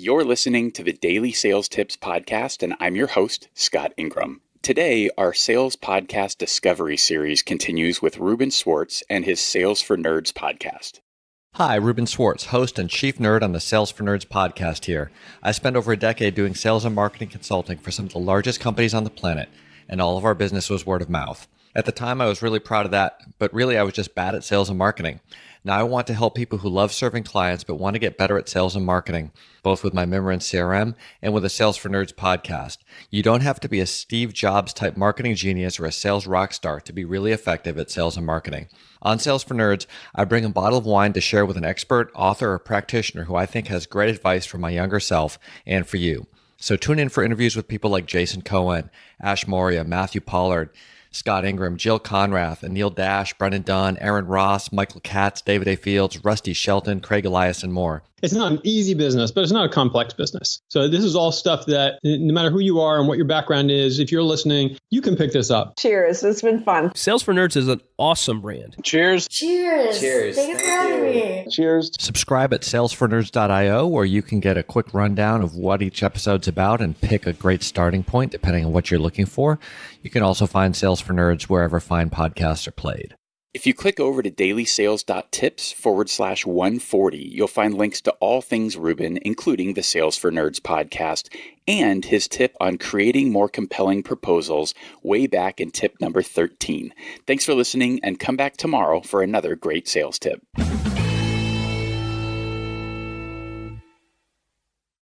You're listening to the Daily Sales Tips Podcast, and I'm your host, Scott Ingram. Today, our Sales Podcast Discovery series continues with Reuben Swartz and his Sales for Nerds podcast. Hi, Reuben Swartz, host and chief nerd on the Sales for Nerds podcast here. I spent over a decade doing sales and marketing consulting for some of the largest companies on the planet, and all of our business was word of mouth. At the time, I was really proud of that, but really I was just bad at sales and marketing. Now I want to help people who love serving clients but want to get better at sales and marketing, both with my Memorand CRM and with the Sales for Nerds podcast. You don't have to be a Steve Jobs type marketing genius or a sales rock star to be really effective at sales and marketing. On Sales for Nerds, I bring a bottle of wine to share with an expert, author, or practitioner who I think has great advice for my younger self and for you. So tune in for interviews with people like Jason Cohen, Ash Moria, Matthew Pollard, Scott Ingram, Jill Conrath, Anil Dash, Brendan Dunn, Aaron Ross, Michael Katz, David A. Fields, Rusty Shelton, Craig Elias, and more. It's not an easy business, but it's not a complex business. So this is all stuff that no matter who you are and what your background is, if you're listening, you can pick this up. Cheers. It's been fun. Sales for Nerds is an awesome brand. Cheers. Cheers. Cheers. Thanks for having me. Cheers. Subscribe at salesfornerds.io where you can get a quick rundown of what each episode's about and pick a great starting point depending on what you're looking for. You can also find Sales for Nerds wherever fine podcasts are played. If you click over to dailysales.tips/140, you'll find links to all things Reuben, including the Sales for Nerds podcast and his tip on creating more compelling proposals way back in tip number 13. Thanks for listening, and come back tomorrow for another great sales tip.